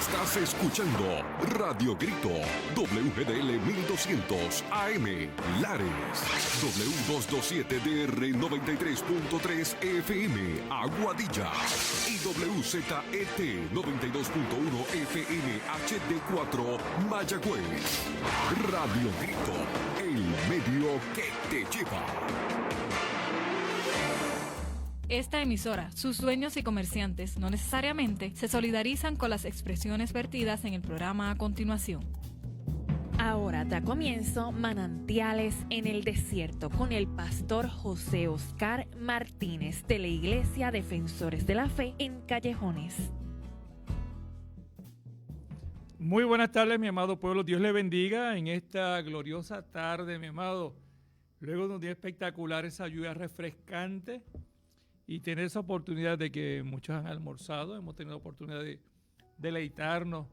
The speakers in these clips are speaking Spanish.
Estás escuchando Radio Grito, WGDL 1200 AM, Lares, W227DR 93.3 FM, Aguadilla, y WZET 92.1 FM HD4, Mayagüez. Radio Grito, el medio que te lleva. Esta emisora, sus dueños y comerciantes no necesariamente se solidarizan con las expresiones vertidas en el programa a continuación. Ahora da comienzo Manantiales en el Desierto con el pastor José Oscar Martínez de la Iglesia Defensores de la Fe en Callejones. Muy buenas tardes, mi amado pueblo. Dios le bendiga en esta gloriosa tarde, mi amado. Luego de un día espectacular, esa lluvia refrescante y tener esa oportunidad de que muchos han almorzado, hemos tenido la oportunidad de deleitarnos,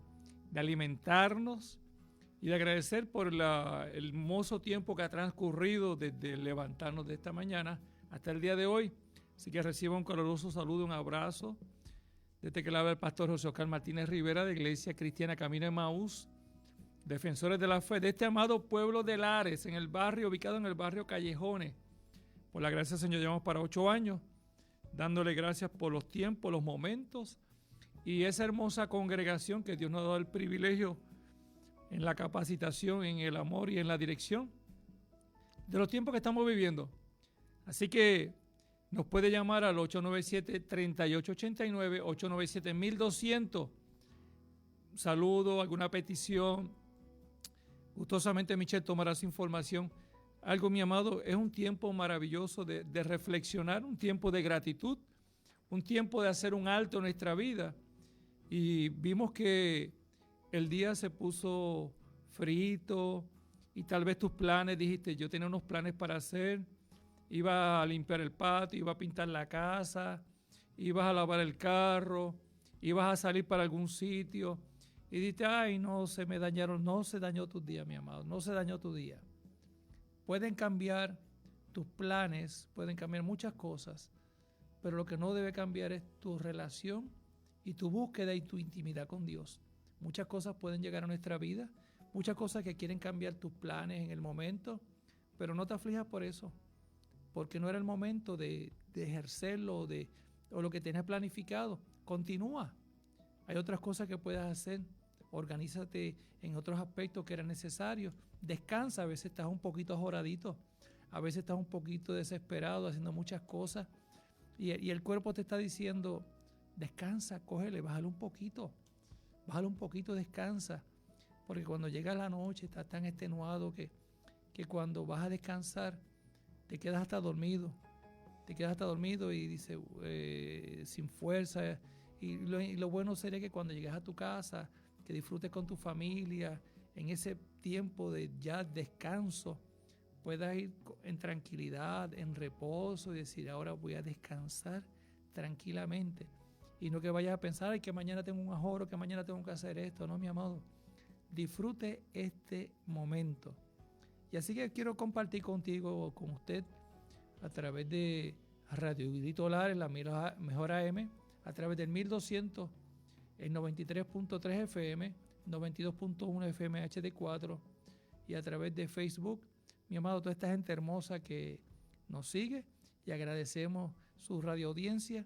de alimentarnos y de agradecer por el hermoso tiempo que ha transcurrido desde levantarnos de esta mañana hasta el día de hoy. Así que reciba un caluroso saludo, un abrazo. Desde que le habla el pastor José Oscar Martínez Rivera de Iglesia Cristiana Camino de Emaús, Defensores de la Fe, de este amado pueblo de Lares, en el barrio, ubicado en el barrio Callejones. Por la gracia del Señor llevamos para 8 años, dándole gracias por los tiempos, los momentos y esa hermosa congregación que Dios nos ha dado el privilegio en la capacitación, en el amor y en la dirección de los tiempos que estamos viviendo. Así que nos puede llamar al 897-3889, 897-1200. Saludo, alguna petición. Gustosamente Michelle tomará su información. Algo, mi amado, es un tiempo maravilloso de reflexionar, un tiempo de gratitud, un tiempo de hacer un alto en nuestra vida. Y vimos que el día se puso frito y tal vez tus planes, dijiste, yo tenía unos planes para hacer. Ibas a limpiar el patio, ibas a pintar la casa, ibas a lavar el carro, ibas a salir para algún sitio y dijiste, ay, no, se me dañaron, no se dañó tu día, mi amado, no se dañó tu día. Pueden cambiar tus planes, pueden cambiar muchas cosas, pero lo que no debe cambiar es tu relación y tu búsqueda y tu intimidad con Dios. Muchas cosas pueden llegar a nuestra vida, muchas cosas que quieren cambiar tus planes en el momento, pero no te aflijas por eso, porque no era el momento de ejercerlo o lo que tenías planificado. Continúa. Hay otras cosas que puedas hacer. Organízate en otros aspectos que eran necesarios. Descansa. A veces estás un poquito ajoradito. A veces estás un poquito desesperado haciendo muchas cosas. Y el cuerpo te está diciendo, descansa, cógele, bájale un poquito. Bájale un poquito, descansa. Porque cuando llega la noche estás tan extenuado que cuando vas a descansar te quedas hasta dormido. Te quedas hasta dormido y dices, sin fuerza. Y lo bueno sería que cuando llegues a tu casa, que disfrutes con tu familia, en ese tiempo de ya descanso, puedas ir en tranquilidad, en reposo y decir, ahora voy a descansar tranquilamente. Y no que vayas a pensar, ay, que mañana tengo un ajoro, que mañana tengo que hacer esto. No, mi amado. Disfrute este momento. Y así que quiero compartir contigo, con usted, a través de Radio Grito Lares, la mejor AM, a través del 1200, el 93.3 FM, 92.1 FM HD4 y a través de Facebook. Mi amado, toda esta gente hermosa que nos sigue y agradecemos su radio audiencia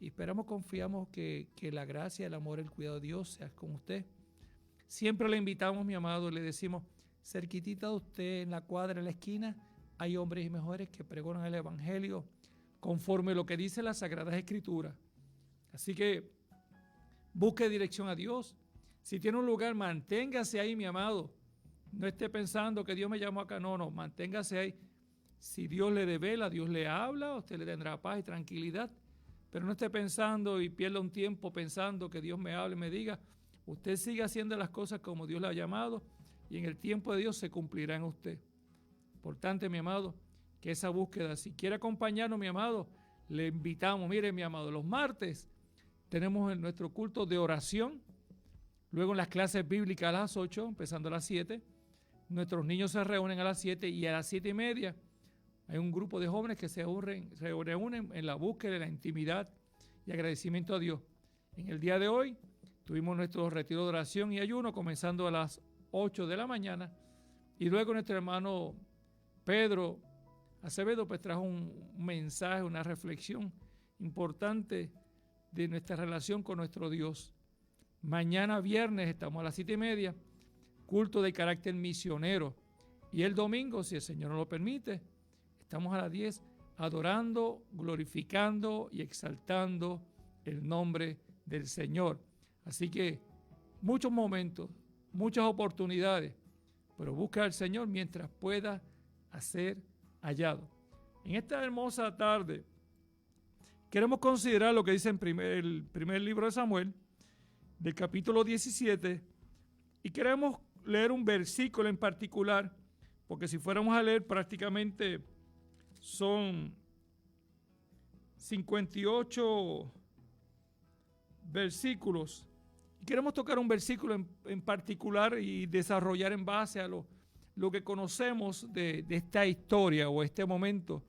y esperamos, confiamos que la gracia, el amor, el cuidado de Dios sea con usted. Siempre le invitamos, mi amado, le decimos, cerquitita de usted, en la cuadra, en la esquina, hay hombres y mujeres que pregonan el Evangelio conforme a lo que dice la Sagradas Escrituras. Así que busque dirección a Dios. Si tiene un lugar, manténgase ahí, mi amado. No esté pensando que Dios me llamó acá. No, manténgase ahí. Si Dios le devela, Dios le habla, usted le tendrá paz y tranquilidad. Pero no esté pensando y pierda un tiempo pensando que Dios me hable y me diga. Usted sigue haciendo las cosas como Dios le ha llamado y en el tiempo de Dios se cumplirá en usted. Importante, mi amado, que esa búsqueda, si quiere acompañarnos, mi amado, le invitamos. Mire, mi amado, los martes tenemos nuestro culto de oración, luego en las clases bíblicas a las 8, empezando a las 7, nuestros niños se reúnen a las 7 y a las 7:30 hay un grupo de jóvenes que se reúnen en la búsqueda de la intimidad y agradecimiento a Dios. En el día de hoy tuvimos nuestro retiro de oración y ayuno comenzando a las 8 de la mañana. Y luego nuestro hermano Pedro Acevedo pues trajo un mensaje, una reflexión importante de nuestra relación con nuestro Dios. Mañana viernes estamos a las 7:30, culto de carácter misionero. Y el domingo, si el Señor nos lo permite, estamos a las 10 adorando, glorificando y exaltando el nombre del Señor. Así que muchos momentos, muchas oportunidades, pero busca al Señor mientras pueda ser hallado. En esta hermosa tarde queremos considerar lo que dice en el primer libro de Samuel, del capítulo 17, y queremos leer un versículo en particular, porque si fuéramos a leer prácticamente son 58 versículos. Queremos tocar un versículo en particular y desarrollar en base a lo que conocemos de esta historia o este momento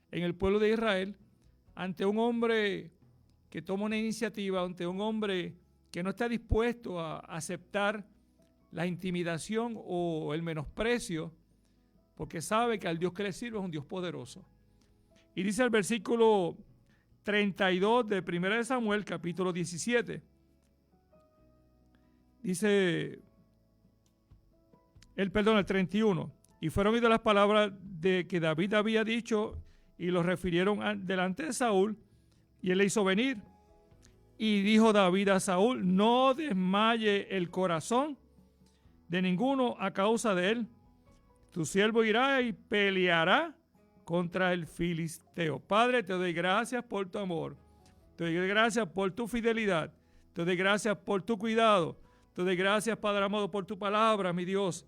en el pueblo de Israel, ante un hombre que toma una iniciativa, ante un hombre que no está dispuesto a aceptar la intimidación o el menosprecio, porque sabe que al Dios que le sirve es un Dios poderoso. Y dice el versículo 32 de 1 Samuel, capítulo 17. Dice, el 31. Y fueron oídas las palabras de que David había dicho y los refirieron delante de Saúl, y él le hizo venir. Y dijo David a Saúl, no desmaye el corazón de ninguno a causa de él. Tu siervo irá y peleará contra el filisteo. Padre, te doy gracias por tu amor. Te doy gracias por tu fidelidad. Te doy gracias por tu cuidado. Te doy gracias, Padre amado, por tu palabra, mi Dios.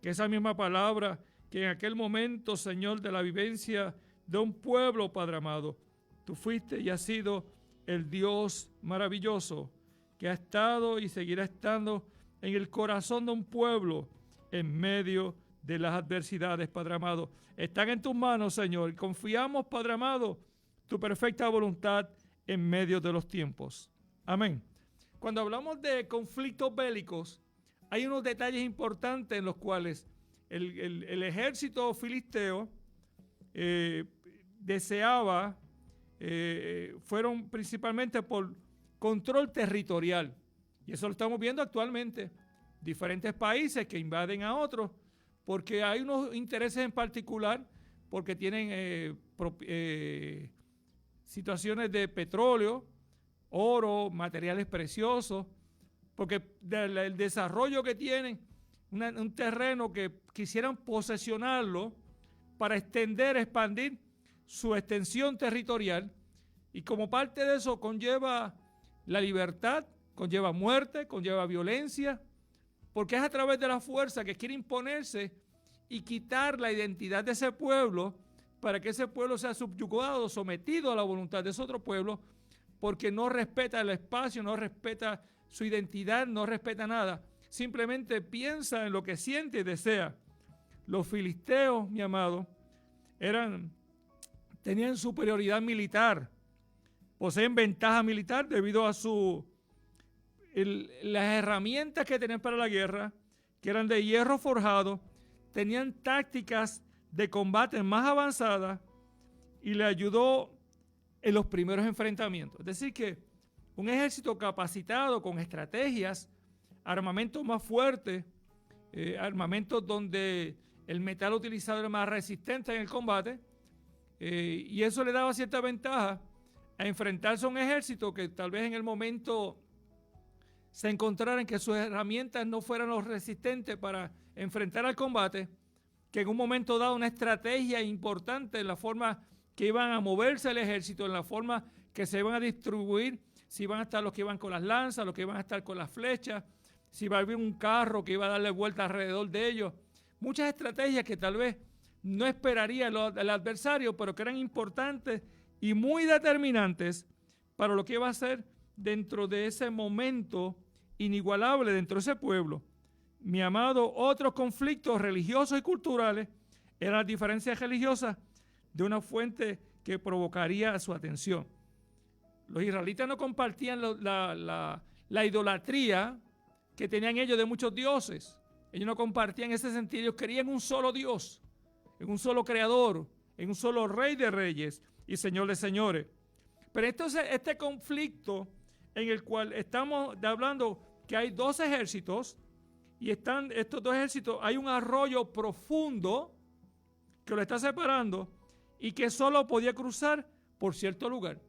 Que esa misma palabra que en aquel momento, Señor, de la vivencia de un pueblo, Padre amado, tú fuiste y has sido el Dios maravilloso que ha estado y seguirá estando en el corazón de un pueblo en medio de las adversidades, Padre amado. Están en tus manos, Señor, y confiamos, Padre amado, tu perfecta voluntad en medio de los tiempos. Amén. Cuando hablamos de conflictos bélicos, hay unos detalles importantes en los cuales el ejército filisteo deseaba, fueron principalmente por control territorial. Y eso lo estamos viendo actualmente. Diferentes países que invaden a otros, porque hay unos intereses en particular, porque tienen situaciones de petróleo, oro, materiales preciosos, porque el desarrollo que tienen, un terreno que quisieran posesionarlo para expandir su extensión territorial, y como parte de eso conlleva la libertad, conlleva muerte, conlleva violencia, porque es a través de la fuerza que quiere imponerse y quitar la identidad de ese pueblo para que ese pueblo sea subyugado, sometido a la voluntad de ese otro pueblo, porque no respeta el espacio, no respeta su identidad, no respeta nada. Simplemente piensa en lo que siente y desea. Los filisteos, mi amado, tenían superioridad militar, poseen ventaja militar debido a las herramientas que tenían para la guerra, que eran de hierro forjado, tenían tácticas de combate más avanzadas y le ayudó en los primeros enfrentamientos. Es decir, que un ejército capacitado con estrategias, armamentos más fuertes, armamentos donde el metal utilizado era más resistente en el combate, y eso le daba cierta ventaja a enfrentarse a un ejército que tal vez en el momento se encontraran que sus herramientas no fueran los resistentes para enfrentar al combate, que en un momento dado una estrategia importante en la forma que iban a moverse el ejército, en la forma que se iban a distribuir, si iban a estar los que iban con las lanzas, los que iban a estar con las flechas, si iba a haber un carro que iba a darle vuelta alrededor de ellos. Muchas estrategias que tal vez no esperaría el adversario, pero que eran importantes y muy determinantes para lo que iba a ser dentro de ese momento inigualable dentro de ese pueblo. Mi amado, otros conflictos religiosos y culturales eran las diferencias religiosas de una fuente que provocaría su atención. Los israelitas no compartían la la idolatría que tenían ellos de muchos dioses. Ellos no compartían ese sentido, ellos querían un solo Dios, en un solo creador, en un solo rey de reyes y señor de señores. Pero entonces este conflicto en el cual estamos hablando que hay dos ejércitos y están estos dos ejércitos, hay un arroyo profundo que lo está separando y que solo podía cruzar por cierto lugar.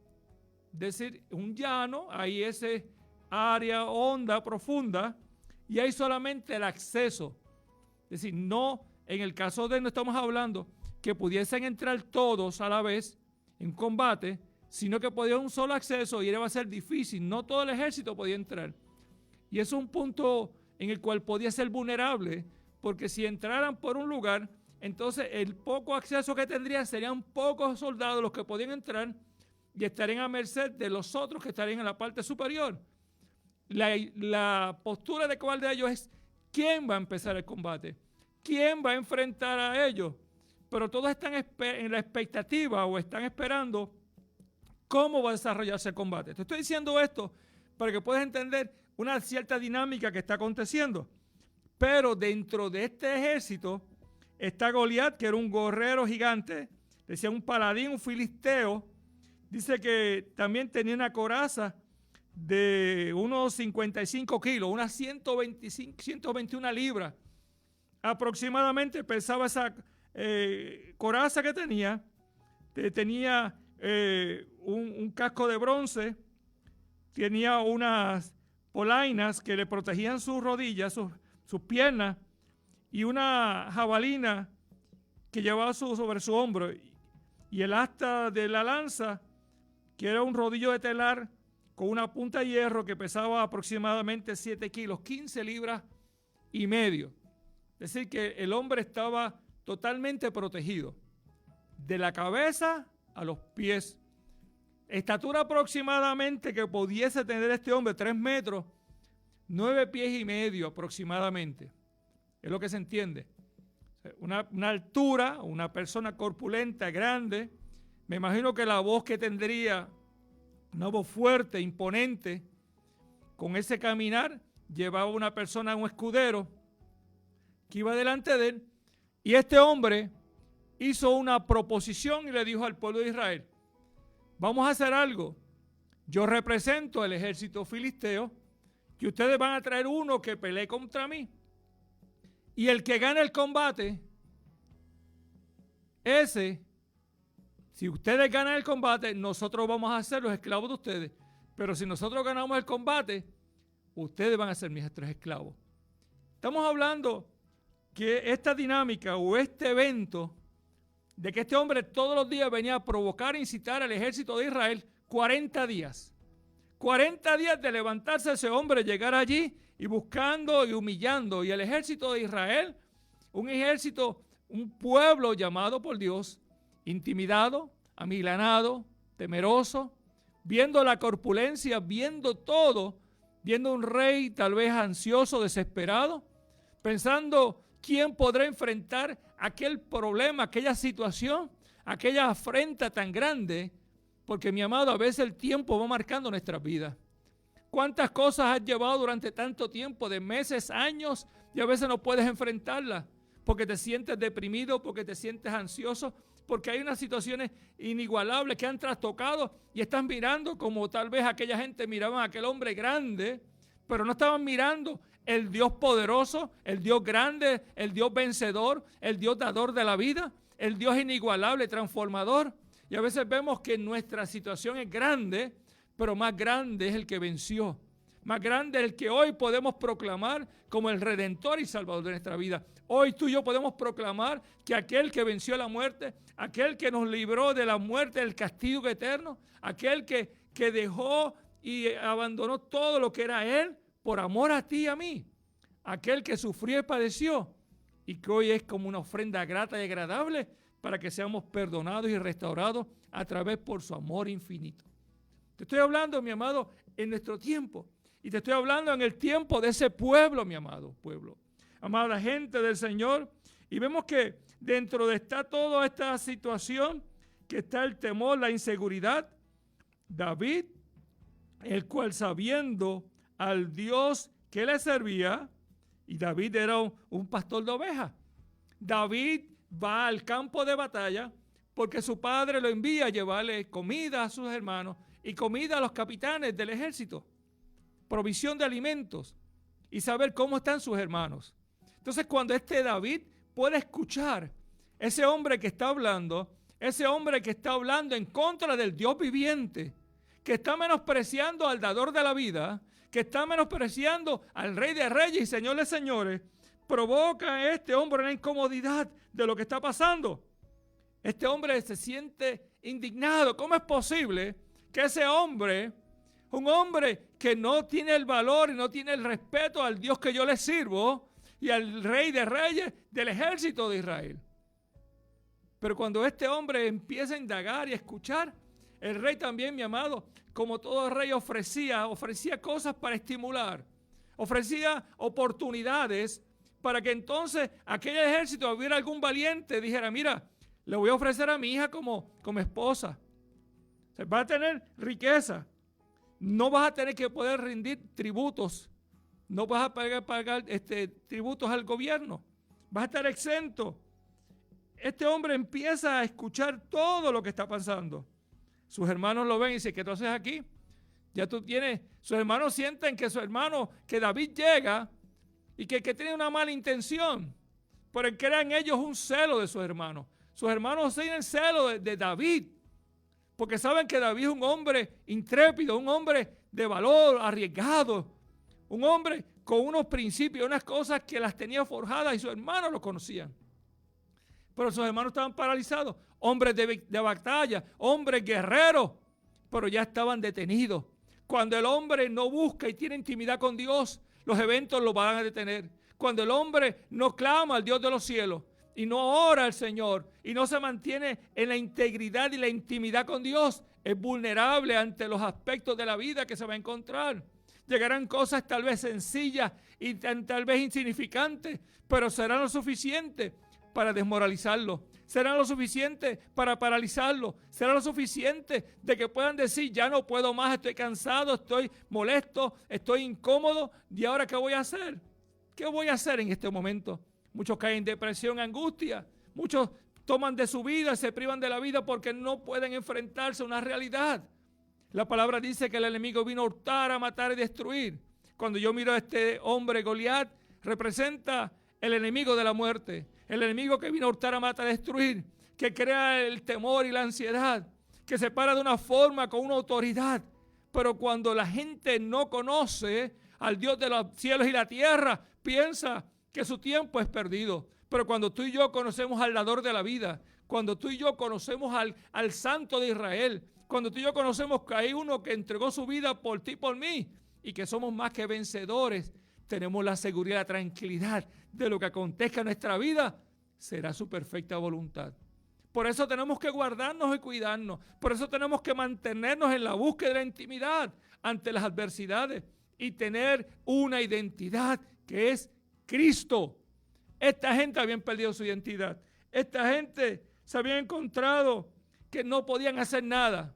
Es decir, un llano, hay ese área honda, profunda, y hay solamente el acceso. Es decir, no, en el caso de no estamos hablando que pudiesen entrar todos a la vez en combate, sino que podía un solo acceso y iba a ser difícil. No todo el ejército podía entrar. Y es un punto en el cual podía ser vulnerable, porque si entraran por un lugar, entonces el poco acceso que tendrían serían pocos soldados los que podían entrar y estarían a merced de los otros que estarían en la parte superior. La postura de cuál de ellos es quién va a empezar el combate, quién va a enfrentar a ellos. Pero todos están en la expectativa o están esperando cómo va a desarrollarse el combate. Te estoy diciendo esto para que puedas entender una cierta dinámica que está aconteciendo. Pero dentro de este ejército está Goliat, que era un guerrero gigante, decía un paladín, un filisteo. Dice que también tenía una coraza de unos 55 kilos, unas 121 libras. Aproximadamente pesaba esa coraza que tenía. Tenía un casco de bronce, tenía unas polainas que le protegían sus rodillas, sus piernas, y una jabalina que llevaba sobre su hombro, y el asta de la lanza, que era un rodillo de telar con una punta de hierro que pesaba aproximadamente 7 kilos, 15 libras y medio. Es decir, que el hombre estaba totalmente protegido, de la cabeza a los pies. Estatura aproximadamente que pudiese tener este hombre, 3 metros, 9 pies y medio aproximadamente. Es lo que se entiende. Una altura, una persona corpulenta, grande. Me imagino que la voz que tendría, una voz fuerte, imponente, con ese caminar, llevaba una persona, un escudero, que iba delante de él. Y este hombre hizo una proposición y le dijo al pueblo de Israel: vamos a hacer algo. Yo represento el ejército filisteo y ustedes van a traer uno que pelee contra mí. Y el que gane el combate, si ustedes ganan el combate, nosotros vamos a ser los esclavos de ustedes. Pero si nosotros ganamos el combate, ustedes van a ser mis tres esclavos. Estamos hablando que esta dinámica o este evento de que este hombre todos los días venía a provocar e incitar al ejército de Israel, 40 días. 40 días de levantarse ese hombre, llegar allí y buscando y humillando. Y el ejército de Israel, un ejército, un pueblo llamado por Dios, intimidado, amilanado, temeroso, viendo la corpulencia, viendo todo, viendo un rey tal vez ansioso, desesperado, pensando quién podrá enfrentar aquel problema, aquella situación, aquella afrenta tan grande, porque mi amado, a veces el tiempo va marcando nuestras vidas. ¿Cuántas cosas has llevado durante tanto tiempo, de meses, años, y a veces no puedes enfrentarlas? Porque te sientes deprimido, porque te sientes ansioso, porque hay unas situaciones inigualables que han trastocado y estás mirando como tal vez aquella gente miraba a aquel hombre grande, pero no estaban mirando el Dios poderoso, el Dios grande, el Dios vencedor, el Dios dador de la vida, el Dios inigualable, transformador. Y a veces vemos que nuestra situación es grande, pero más grande es el que venció. Más grande es el que hoy podemos proclamar como el Redentor y Salvador de nuestra vida. Hoy tú y yo podemos proclamar que aquel que venció la muerte, aquel que nos libró de la muerte, del castigo eterno, aquel que dejó y abandonó todo lo que era Él por amor a ti y a mí, aquel que sufrió y padeció y que hoy es como una ofrenda grata y agradable para que seamos perdonados y restaurados a través por su amor infinito. Te estoy hablando, mi amado, en nuestro tiempo. Y te estoy hablando en el tiempo de ese pueblo, mi amado pueblo. Amada gente del Señor. Y vemos que dentro de toda esta situación, que está el temor, la inseguridad, David, el cual sabiendo al Dios que le servía, y David era un pastor de ovejas. David va al campo de batalla porque su padre lo envía a llevarle comida a sus hermanos y comida a los capitanes del ejército, provisión de alimentos y saber cómo están sus hermanos. Entonces, cuando David puede escuchar ese hombre que está hablando, ese hombre que está hablando en contra del Dios viviente, que está menospreciando al dador de la vida, que está menospreciando al Rey de Reyes y Señor de Señores, provoca a este hombre una incomodidad de lo que está pasando. Este hombre se siente indignado. ¿Cómo es posible que ese hombre, un hombre que no tiene el valor y no tiene el respeto al Dios que yo le sirvo y al Rey de Reyes del ejército de Israel? Pero cuando este hombre empieza a indagar y a escuchar, el rey también, mi amado, como todo rey ofrecía cosas para estimular, ofrecía oportunidades para que entonces aquel ejército, hubiera algún valiente, dijera, mira, le voy a ofrecer a mi hija como esposa. O sea, vas a tener riqueza, no vas a tener que poder rendir tributos, no vas a pagar tributos al gobierno, vas a estar exento. Este hombre empieza a escuchar todo lo que está pasando. Sus hermanos lo ven y dicen, ¿qué tú haces aquí? Ya tú tienes, sus hermanos sienten que su hermano, que David llega y que tiene una mala intención, pero crean ellos un celo de sus hermanos. Sus hermanos tienen celo de David, porque saben que David es un hombre intrépido, un hombre de valor, arriesgado, un hombre con unos principios, unas cosas que las tenía forjadas y sus hermanos lo conocían. Pero sus hermanos estaban paralizados, hombres de batalla, hombres guerreros, pero ya estaban detenidos. Cuando el hombre no busca y tiene intimidad con Dios, los eventos lo van a detener. Cuando el hombre no clama al Dios de los cielos y no ora al Señor y no se mantiene en la integridad y la intimidad con Dios, es vulnerable ante los aspectos de la vida que se va a encontrar. Llegarán cosas tal vez sencillas y tal vez insignificantes, pero serán lo suficiente para desmoralizarlo, será lo suficiente para paralizarlo, será lo suficiente de que puedan decir, ya no puedo más, estoy cansado, estoy molesto, estoy incómodo, ¿y ahora qué voy a hacer? ¿Qué voy a hacer en este momento? Muchos caen en depresión, angustia, muchos toman de su vida, se privan de la vida porque no pueden enfrentarse a una realidad. La palabra dice que el enemigo vino a hurtar, a matar y destruir. Cuando yo miro a este hombre Goliat, representa el enemigo de la muerte. El enemigo que vino a hurtar, a matar, a destruir, que crea el temor y la ansiedad, que se para de una forma con una autoridad. Pero cuando la gente no conoce al Dios de los cielos y la tierra, piensa que su tiempo es perdido. Pero cuando tú y yo conocemos al dador de la vida, cuando tú y yo conocemos al Santo de Israel, cuando tú y yo conocemos que hay uno que entregó su vida por ti y por mí, y que somos más que vencedores, tenemos la seguridad, la tranquilidad de lo que acontezca en nuestra vida, será su perfecta voluntad. Por eso tenemos que guardarnos y cuidarnos. Por eso tenemos que mantenernos en la búsqueda de la intimidad ante las adversidades y tener una identidad que es Cristo. Esta gente había perdido su identidad. Esta gente se había encontrado que no podían hacer nada.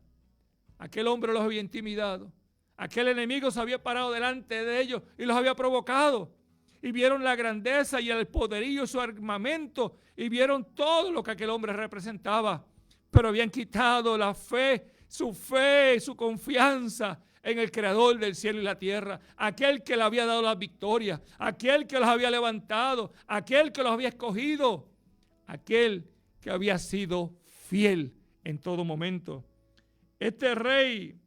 Aquel hombre los había intimidado. Aquel enemigo se había parado delante de ellos y los había provocado. Y vieron la grandeza y el poderío, su armamento, y vieron todo lo que aquel hombre representaba. Pero habían quitado la fe, su confianza en el Creador del cielo y la tierra. Aquel que le había dado la victoria, aquel que los había levantado, aquel que los había escogido, aquel que había sido fiel en todo momento. Este rey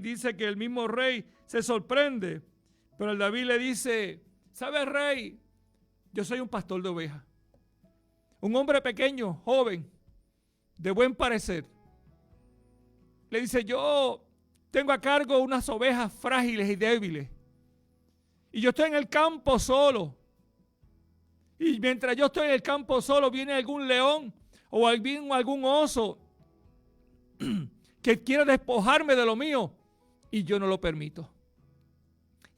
dice que el mismo rey se sorprende, pero el David le dice, ¿sabe, rey? Yo soy un pastor de ovejas, un hombre pequeño, joven, de buen parecer. Le dice, yo tengo a cargo unas ovejas frágiles y débiles, y yo estoy en el campo solo, y mientras yo estoy en el campo solo, viene algún león o algún oso que quiere despojarme de lo mío, y yo no lo permito.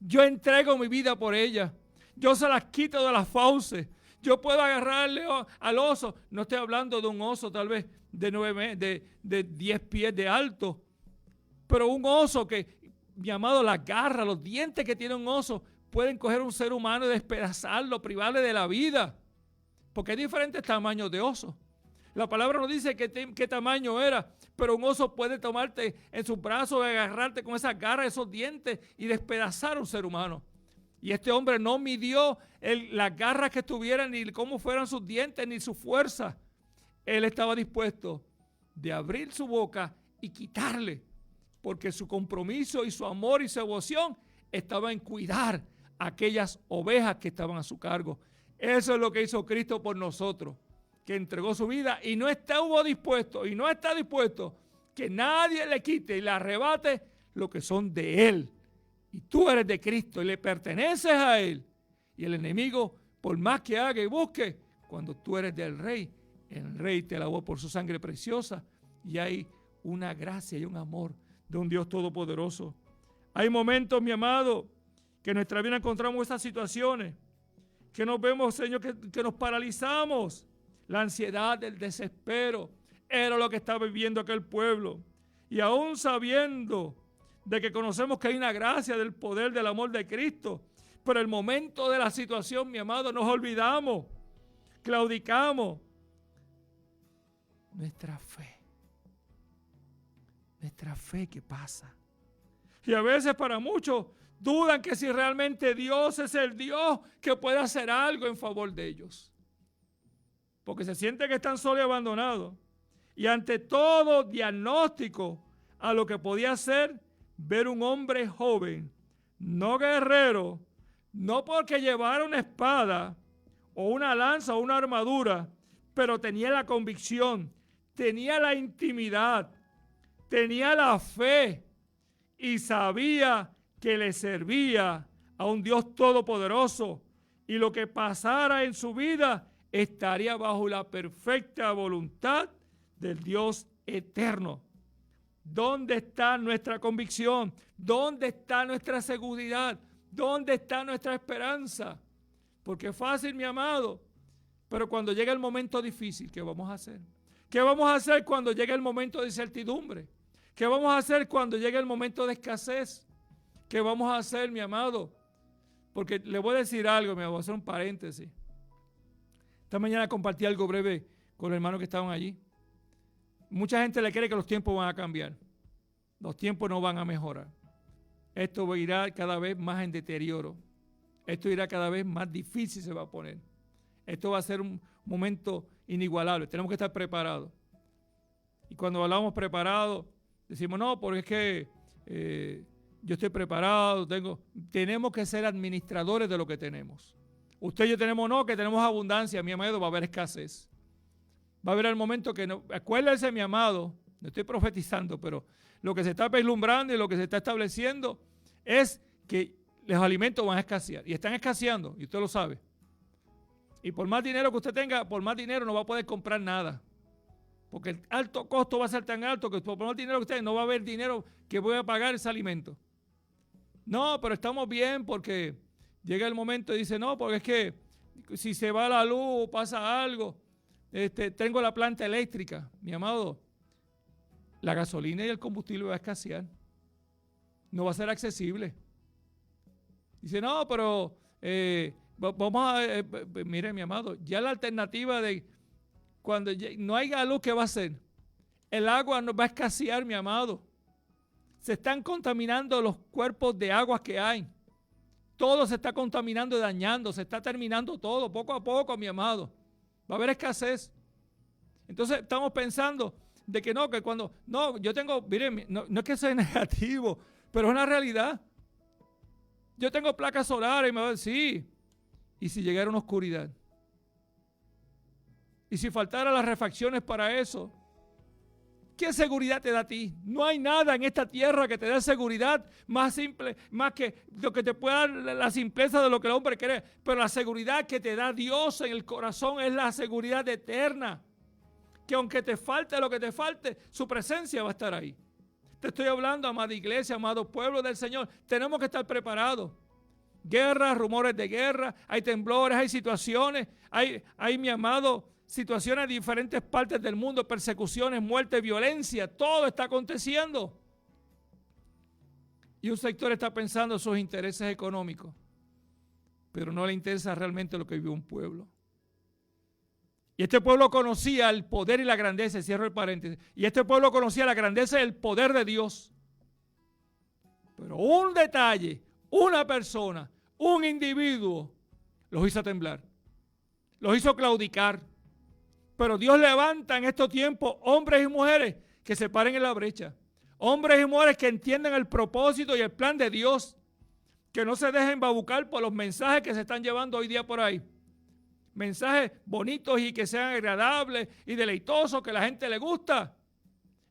Yo entrego mi vida por ella. Yo se las quito de las fauces. Yo puedo agarrarle al oso. No estoy hablando de un oso tal vez de 10 pies de alto. Pero un oso que, mi amado, las garras, los dientes que tiene un oso pueden coger a un ser humano y despedazarlo, privarle de la vida. Porque hay diferentes tamaños de oso. La palabra no dice qué tamaño era, pero un oso puede tomarte en sus brazos, agarrarte con esas garras, esos dientes y despedazar a un ser humano. Y este hombre no midió las garras que tuvieran, ni cómo fueran sus dientes, ni su fuerza. Él estaba dispuesto de abrir su boca y quitarle, porque su compromiso y su amor y su devoción estaba en cuidar a aquellas ovejas que estaban a su cargo. Eso es lo que hizo Cristo por nosotros, que entregó su vida y no estuvo dispuesto y no está dispuesto que nadie le quite y le arrebate lo que son de Él. Y tú eres de Cristo y le perteneces a Él. Y el enemigo, por más que haga y busque, cuando tú eres del Rey, el Rey te lavó por su sangre preciosa y hay una gracia y un amor de un Dios todopoderoso. Hay momentos, mi amado, que en nuestra vida encontramos estas situaciones, que nos vemos, Señor, que nos paralizamos. La ansiedad, el desespero, era lo que estaba viviendo aquel pueblo. Y aún sabiendo de que conocemos que hay una gracia del poder, del amor de Cristo, pero el momento de la situación, mi amado, nos olvidamos, claudicamos. Nuestra fe que pasa. Y a veces para muchos dudan que si realmente Dios es el Dios que puede hacer algo en favor de ellos. Porque se sienten que están solos y abandonados. Y ante todo diagnóstico a lo que podía ser ver un hombre joven, no guerrero, no porque llevara una espada o una lanza o una armadura, pero tenía la convicción, tenía la intimidad, tenía la fe y sabía que le servía a un Dios todopoderoso y lo que pasara en su vida estaría bajo la perfecta voluntad del Dios eterno. ¿Dónde está nuestra convicción? ¿Dónde está nuestra seguridad? ¿Dónde está nuestra esperanza? Porque es fácil, mi amado, pero cuando llega el momento difícil, ¿qué vamos a hacer? ¿Qué vamos a hacer cuando llegue el momento de incertidumbre? ¿Qué vamos a hacer cuando llegue el momento de escasez? ¿Qué vamos a hacer, mi amado? Porque le voy a decir algo, me voy a hacer un paréntesis. Esta mañana compartí algo breve con los hermanos que estaban allí. Mucha gente le cree que los tiempos van a cambiar. Los tiempos no van a mejorar. Esto irá cada vez más en deterioro. Esto irá cada vez más difícil se va a poner. Esto va a ser un momento inigualable. Tenemos que estar preparados. Y cuando hablamos preparados, decimos, no, porque es que yo estoy preparado. Tenemos que ser administradores de lo que tenemos. Usted y yo tenemos, no, que tenemos abundancia. Mi amado, va a haber escasez. Va a haber el momento que no. Acuérdese, mi amado, no estoy profetizando, pero lo que se está vislumbrando y lo que se está estableciendo es que los alimentos van a escasear. Y están escaseando, y usted lo sabe. Y por más dinero que usted tenga, por más dinero no va a poder comprar nada. Porque el alto costo va a ser tan alto que por más dinero que usted no va a haber dinero que pueda pagar ese alimento. No, pero estamos bien porque llega el momento y dice, no, porque es que si se va la luz o pasa algo, tengo la planta eléctrica, mi amado, la gasolina y el combustible va a escasear. No va a ser accesible. Dice, no, pero vamos a, mire, mi amado, ya la alternativa de cuando no haya luz, ¿qué va a hacer? El agua no va a escasear, mi amado. Se están contaminando los cuerpos de aguas que hay. Todo se está contaminando y dañando, se está terminando todo, poco a poco, mi amado. Va a haber escasez. Entonces estamos pensando de que no, que cuando, no, yo tengo, miren, no es que sea negativo, pero es una realidad. Yo tengo placas solares y me va a decir, sí. ¿Y si llegara una oscuridad? ¿Y si faltara las refacciones para eso? ¿Qué seguridad te da a ti? No hay nada en esta tierra que te dé seguridad más simple, más que lo que te pueda dar la simpleza de lo que el hombre cree. Pero la seguridad que te da Dios en el corazón es la seguridad eterna. Que aunque te falte lo que te falte, su presencia va a estar ahí. Te estoy hablando, amada iglesia, amado pueblo del Señor. Tenemos que estar preparados. Guerras, rumores de guerra, hay temblores, hay situaciones, hay mi amado, situaciones en diferentes partes del mundo, persecuciones, muerte, violencia, todo está aconteciendo. Y un sector está pensando en sus intereses económicos, pero no le interesa realmente lo que vive un pueblo. Y este pueblo conocía el poder y la grandeza, cierro el paréntesis, y este pueblo conocía la grandeza y el poder de Dios. Pero un detalle, una persona, un individuo, los hizo temblar, los hizo claudicar. Pero Dios levanta en estos tiempos hombres y mujeres que se paren en la brecha. Hombres y mujeres que entiendan el propósito y el plan de Dios, que no se dejen babucar por los mensajes que se están llevando hoy día por ahí. Mensajes bonitos y que sean agradables y deleitosos, que a la gente le gusta.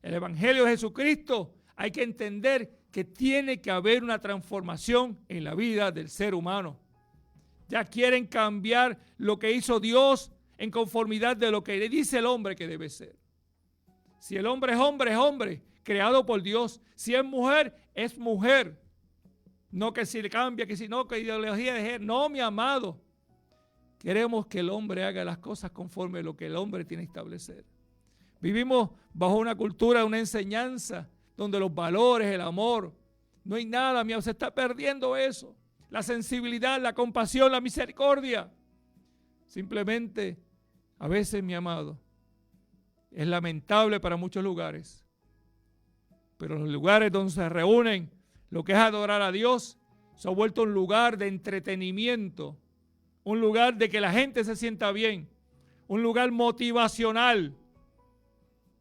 El Evangelio de Jesucristo, hay que entender que tiene que haber una transformación en la vida del ser humano. Ya quieren cambiar lo que hizo Dios en conformidad de lo que dice el hombre que debe ser. Si el hombre es hombre, es hombre, creado por Dios. Si es mujer, es mujer. No que si le cambia, que si no, que ideología de género. No, mi amado. Queremos que el hombre haga las cosas conforme a lo que el hombre tiene que establecer. Vivimos bajo una cultura, una enseñanza, donde los valores, el amor, no hay nada, mi amor, se está perdiendo eso. La sensibilidad, la compasión, la misericordia. Simplemente, a veces, mi amado, es lamentable para muchos lugares, pero los lugares donde se reúnen, lo que es adorar a Dios, se ha vuelto un lugar de entretenimiento, un lugar de que la gente se sienta bien, un lugar motivacional.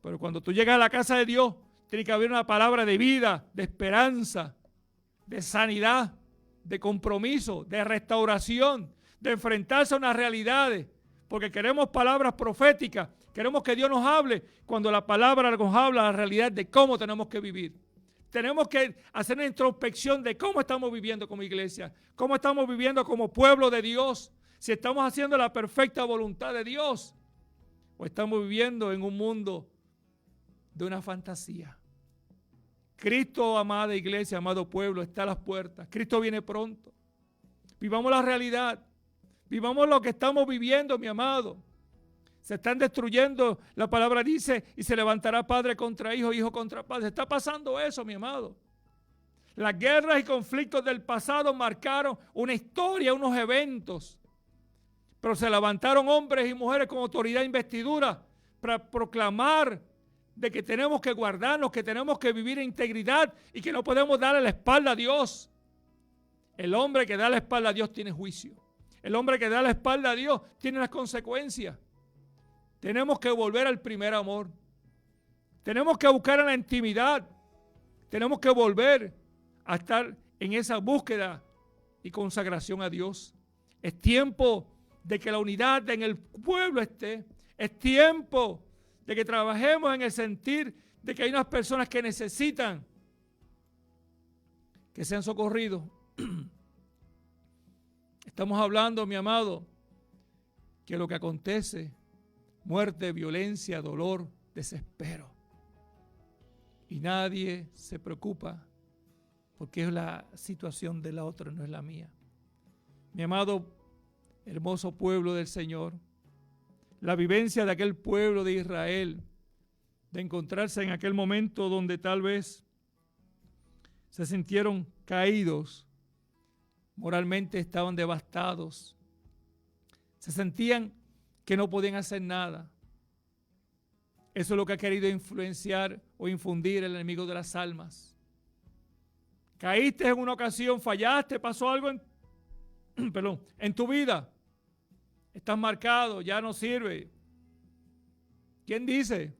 Pero cuando tú llegas a la casa de Dios, tiene que haber una palabra de vida, de esperanza, de sanidad, de compromiso, de restauración, de enfrentarse a unas realidades, porque queremos palabras proféticas, queremos que Dios nos hable, cuando la palabra nos habla la realidad de cómo tenemos que vivir. Tenemos que hacer una introspección de cómo estamos viviendo como iglesia, cómo estamos viviendo como pueblo de Dios, si estamos haciendo la perfecta voluntad de Dios o estamos viviendo en un mundo de una fantasía. Cristo, amada iglesia, amado pueblo, está a las puertas. Cristo viene pronto. Vivamos la realidad. Vivamos lo que estamos viviendo, mi amado. Se están destruyendo, la palabra dice, y se levantará padre contra hijo, hijo contra padre. Se está pasando eso, mi amado. Las guerras y conflictos del pasado marcaron una historia, unos eventos. Pero se levantaron hombres y mujeres con autoridad e investidura para proclamar de que tenemos que guardarnos, que tenemos que vivir en integridad y que no podemos darle la espalda a Dios. El hombre que da la espalda a Dios tiene juicio. El hombre que da la espalda a Dios tiene las consecuencias. Tenemos que volver al primer amor. Tenemos que buscar en la intimidad. Tenemos que volver a estar en esa búsqueda y consagración a Dios. Es tiempo de que la unidad en el pueblo esté. Es tiempo de que trabajemos en el sentir de que hay unas personas que necesitan que sean socorridos. Estamos hablando, mi amado, que lo que acontece, muerte, violencia, dolor, desespero. Y nadie se preocupa porque es la situación de la otra, no es la mía. Mi amado, hermoso pueblo del Señor, la vivencia de aquel pueblo de Israel, de encontrarse en aquel momento donde tal vez se sintieron caídos, moralmente estaban devastados, se sentían que no podían hacer nada. Eso es lo que ha querido influenciar o infundir el enemigo de las almas. Caíste en una ocasión, fallaste, pasó algo en tu vida. Estás marcado, ya no sirve. ¿Quién dice?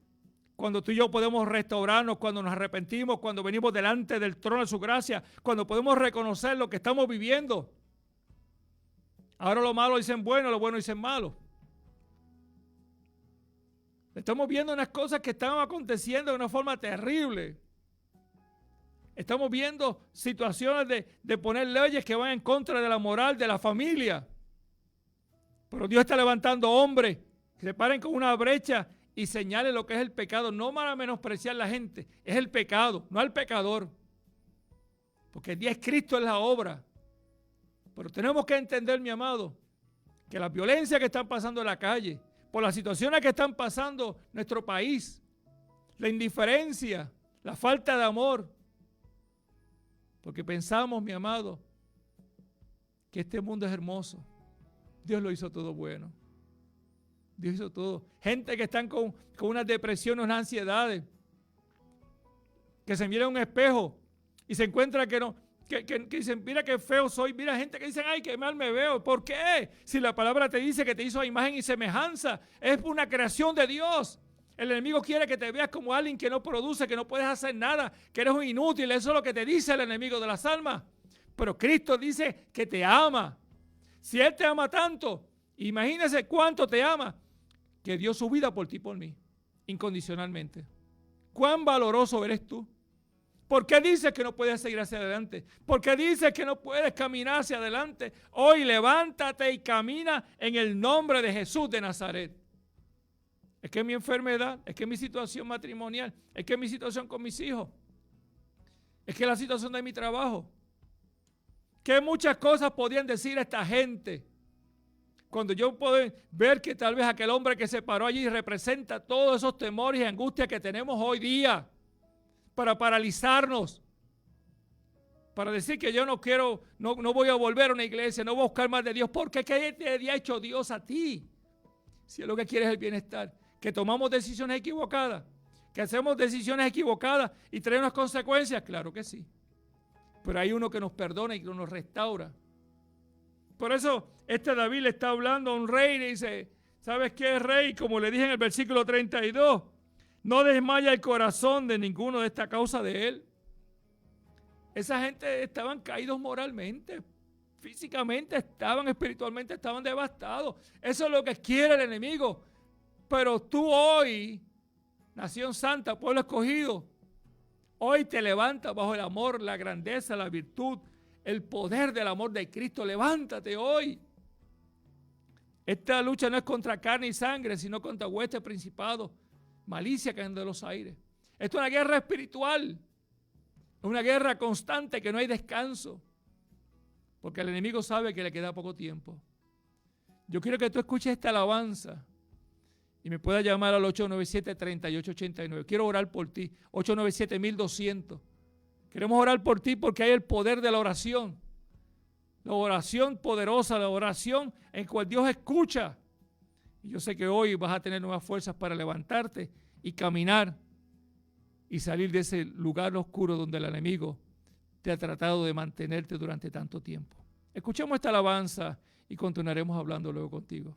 Cuando tú y yo podemos restaurarnos, cuando nos arrepentimos, cuando venimos delante del trono de su gracia, cuando podemos reconocer lo que estamos viviendo. Ahora lo malo dicen bueno, lo bueno dicen malo. Estamos viendo unas cosas que están aconteciendo de una forma terrible. Estamos viendo situaciones de poner leyes que van en contra de la moral de la familia. Pero Dios está levantando hombres que se paren con una brecha y señalen lo que es el pecado. No para menospreciar a la gente, es el pecado, no al pecador. Porque el día es Cristo en la obra. Pero tenemos que entender, mi amado, que la violencia que están pasando en la calle, por las situaciones que están pasando en nuestro país, la indiferencia, la falta de amor, Porque pensamos, mi amado, que este mundo es hermoso. Dios lo hizo todo bueno. Dios hizo todo. Gente que están con unas depresiones, unas ansiedades, que se miran en un espejo y se encuentra que no, que dicen, mira qué feo soy. Mira gente que dicen, ay, qué mal me veo. ¿Por qué? Si la palabra te dice que te hizo a imagen y semejanza, es una creación de Dios. El enemigo quiere que te veas como alguien que no produce, que no puedes hacer nada, que eres un inútil. Eso es lo que te dice el enemigo de las almas. Pero Cristo dice que te ama. Si Él te ama tanto, imagínese cuánto te ama, que dio su vida por ti y por mí, incondicionalmente. ¿Cuán valoroso eres tú? ¿Por qué dices que no puedes seguir hacia adelante? ¿Por qué dices que no puedes caminar hacia adelante? Hoy levántate y camina en el nombre de Jesús de Nazaret. Es que mi enfermedad, es que mi situación matrimonial, es que mi situación con mis hijos, es que la situación de mi trabajo. Que muchas cosas podían decir a esta gente. Cuando yo puedo ver que tal vez aquel hombre que se paró allí representa todos esos temores y angustias que tenemos hoy día para paralizarnos, para decir que yo no quiero, no voy a volver a una iglesia, no voy a buscar más de Dios. ¿Por qué? ¿Qué te ha hecho Dios a ti? Si es lo que quieres el bienestar, que tomamos decisiones equivocadas, que hacemos decisiones equivocadas y trae unas consecuencias, claro que sí. Pero hay uno que nos perdona y que nos restaura. Por eso David le está hablando a un rey y le dice, ¿sabes qué, rey? Como le dije en el versículo 32, no desmaya el corazón de ninguno de esta causa de él. Esa gente estaban caídos moralmente, físicamente estaban, espiritualmente estaban devastados. Eso es lo que quiere el enemigo. Pero tú hoy, nación santa, pueblo escogido, hoy te levantas bajo el amor, la grandeza, la virtud, el poder del amor de Cristo. Levántate hoy. Esta lucha no es contra carne y sangre, sino contra huestes, principados, malicia que anda de los aires. Esto es una guerra espiritual. Es una guerra constante que no hay descanso. Porque el enemigo sabe que le queda poco tiempo. Yo quiero que tú escuches esta alabanza y me puedas llamar al 897-3889. Quiero orar por ti. 897-1200. Queremos orar por ti porque hay el poder de la oración. La oración poderosa, la oración en cual Dios escucha. Y yo sé que hoy vas a tener nuevas fuerzas para levantarte y caminar y salir de ese lugar oscuro donde el enemigo te ha tratado de mantenerte durante tanto tiempo. Escuchemos esta alabanza y continuaremos hablando luego contigo.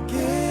Que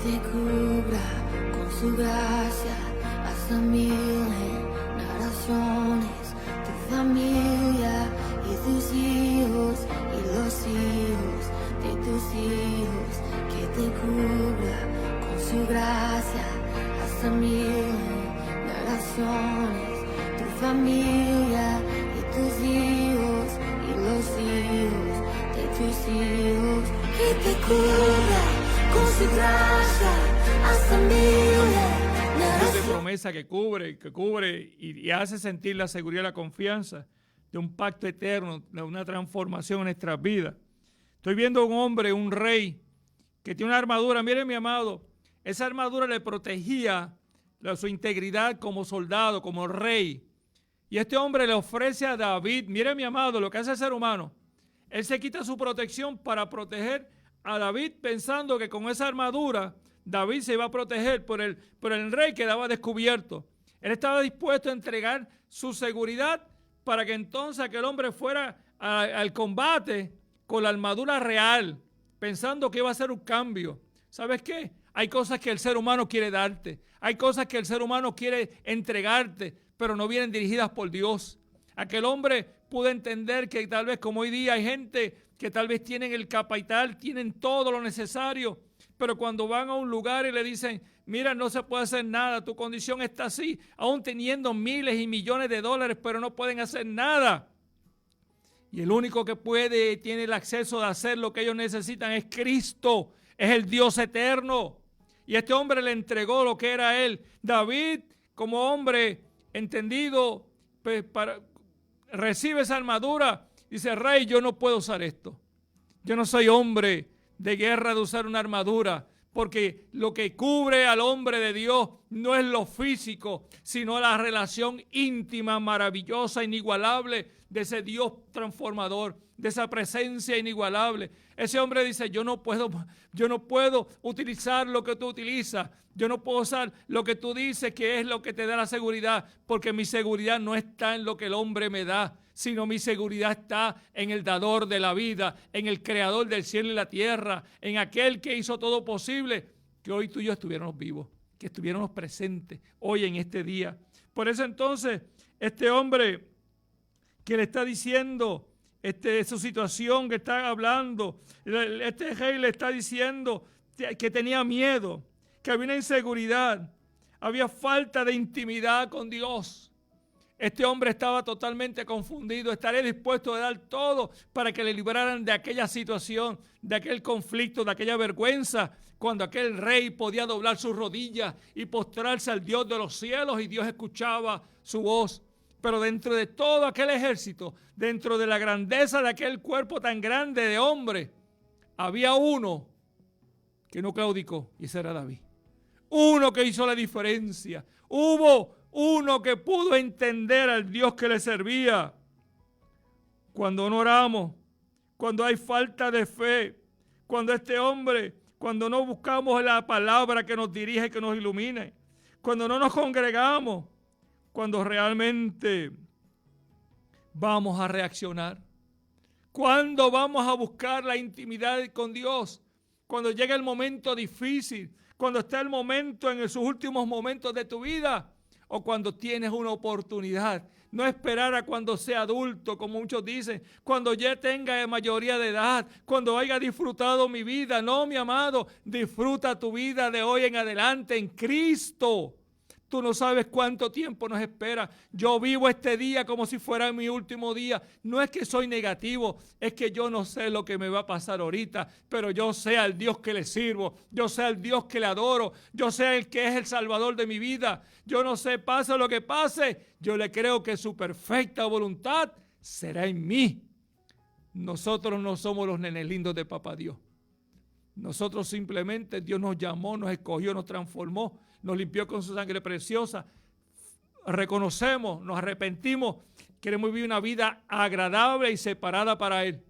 te cubra con su gracia hasta 1000 generaciones, tu familia y tus hijos y los hijos de tus hijos, que te cubra con su gracia hasta 1000 generaciones, tu familia y tus hijos y los hijos de tus hijos, que te cubra con su gracia hasta 1000 Dios de generaciones. promesa que cubre y hace sentir la seguridad y la confianza de un pacto eterno, de una transformación en nuestras vidas. Estoy viendo un hombre, un rey, que tiene una armadura. Mire, mi amado, esa armadura le protegía su integridad como soldado, como rey. Y este hombre le ofrece a David, mire, mi amado, lo que hace el ser humano. Él se quita su protección para proteger a David, pensando que con esa armadura David se iba a proteger por el rey que quedaba descubierto. Él estaba dispuesto a entregar su seguridad para que entonces aquel hombre fuera al combate con la armadura real, pensando que iba a ser un cambio. ¿Sabes qué? Hay cosas que el ser humano quiere darte, hay cosas que el ser humano quiere entregarte, pero no vienen dirigidas por Dios. Aquel hombre pudo entender que tal vez, como hoy día hay gente que tal vez tienen el capital, tienen todo lo necesario, pero cuando van a un lugar y le dicen, mira, no se puede hacer nada, tu condición está así, aún teniendo miles y millones de dólares, pero no pueden hacer nada. Y el único que puede y tiene el acceso de hacer lo que ellos necesitan es Cristo, es el Dios eterno. Y este hombre le entregó lo que era él. David, como hombre entendido, pues, recibe esa armadura. Dice, rey, yo no puedo usar esto. Yo no soy hombre de guerra de usar una armadura, porque lo que cubre al hombre de Dios no es lo físico, sino la relación íntima, maravillosa, inigualable de ese Dios transformador, de esa presencia inigualable. Ese hombre dice, yo no puedo utilizar lo que tú utilizas, yo no puedo usar lo que tú dices que es lo que te da la seguridad, porque mi seguridad no está en lo que el hombre me da, sino mi seguridad está en el dador de la vida, en el creador del cielo y la tierra, en aquel que hizo todo posible, que hoy tú y yo estuviéramos vivos, que estuviéramos presentes hoy en este día. Por eso entonces, este hombre que le está diciendo su situación que está hablando, este rey le está diciendo que tenía miedo, que había una inseguridad, había falta de intimidad con Dios. Este hombre estaba totalmente confundido, estaría dispuesto a dar todo para que le libraran de aquella situación, de aquel conflicto, de aquella vergüenza, cuando aquel rey podía doblar sus rodillas y postrarse al Dios de los cielos y Dios escuchaba su voz. Pero dentro de todo aquel ejército, dentro de la grandeza de aquel cuerpo tan grande de hombre, había uno que no claudicó, y ese era David. Uno que hizo la diferencia. Hubo uno que pudo entender al Dios que le servía. Cuando no oramos, cuando hay falta de fe, cuando no buscamos la palabra que nos dirige, que nos ilumine, cuando no nos congregamos, cuando realmente vamos a reaccionar, cuando vamos a buscar la intimidad con Dios, cuando llega el momento difícil, cuando está el momento en sus últimos momentos de tu vida, o cuando tienes una oportunidad. No esperar a cuando sea adulto, como muchos dicen, cuando ya tenga mayoría de edad, cuando haya disfrutado mi vida. No, mi amado, disfruta tu vida de hoy en adelante en Cristo. Tú no sabes cuánto tiempo nos espera. Yo vivo este día como si fuera mi último día. No es que soy negativo, es que yo no sé lo que me va a pasar ahorita, pero yo sé al Dios que le sirvo, yo sé al Dios que le adoro, yo sé el que es el Salvador de mi vida. Yo no sé, pase lo que pase, yo le creo que su perfecta voluntad será en mí. Nosotros no somos los nenes lindos de Papá Dios. Nosotros simplemente, Dios nos llamó, nos escogió, nos transformó, nos limpió con su sangre preciosa. Reconocemos, nos arrepentimos, queremos vivir una vida agradable y separada para Él.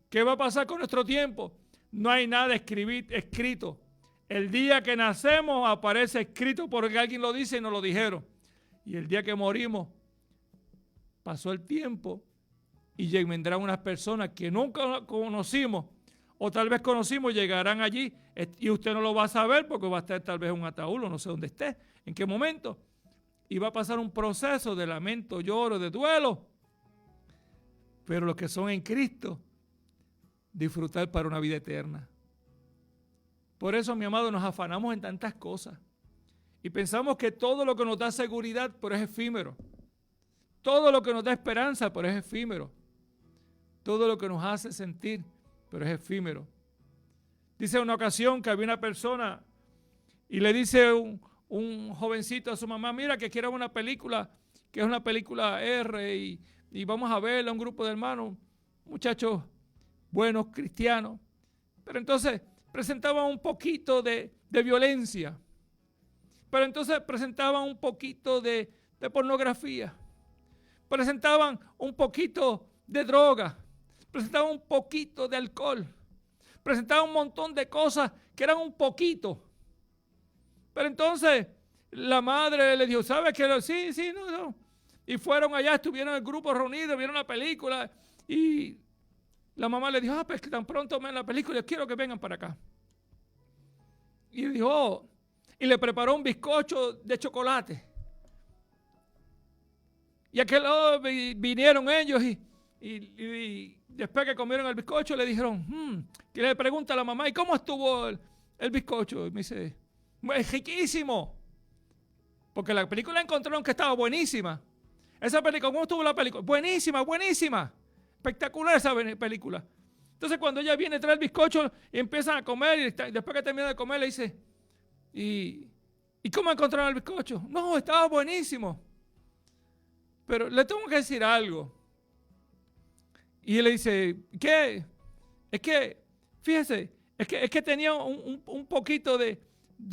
¿Qué va a pasar con nuestro tiempo? No hay nada escrito. El día que nacemos aparece escrito porque alguien lo dice y nos lo dijeron. Y el día que morimos, pasó el tiempo y vendrán unas personas que nunca conocimos o tal vez conocimos, llegarán allí y usted no lo va a saber porque va a estar tal vez en un ataúd, no sé dónde esté, en qué momento. Y va a pasar un proceso de lamento, lloro, de duelo. Pero los que son en Cristo, disfrutar para una vida eterna. Por eso, mi amado, nos afanamos en tantas cosas. Y pensamos que todo lo que nos da seguridad, pero es efímero. Todo lo que nos da esperanza, pero es efímero. Todo lo que nos hace sentir, pero es efímero. Dice una ocasión que había una persona y le dice un jovencito a su mamá, mira que quiero una película, que es una película R y vamos a verla, un grupo de hermanos, muchachos buenos, cristianos. Pero entonces presentaban un poquito de violencia. Pero entonces presentaban un poquito de pornografía. Presentaban un poquito de droga. Presentaban un poquito de alcohol. Presentaban un montón de cosas que eran un poquito. Pero entonces la madre le dijo, ¿sabes qué? Sí, no. Y fueron allá, estuvieron en el grupo reunido, vieron la película y la mamá le dijo, pues que tan pronto ven la película, quiero que vengan para acá. Y dijo, y le preparó un bizcocho de chocolate. Y aquel lado vinieron ellos y después que comieron el bizcocho le dijeron, que le pregunta a la mamá, ¿y cómo estuvo el bizcocho? Y me dice, es riquísimo. Porque la película encontraron que estaba buenísima. Esa película, ¿cómo estuvo la película? Buenísima, buenísima. Espectacular esa película. Entonces cuando ella viene, trae el bizcocho y empiezan a comer y después que termina de comer le dice, ¿y cómo encontraron el bizcocho? No, estaba buenísimo. Pero le tengo que decir algo. Y él le dice, ¿qué? Es que, fíjese, es que tenía un poquito de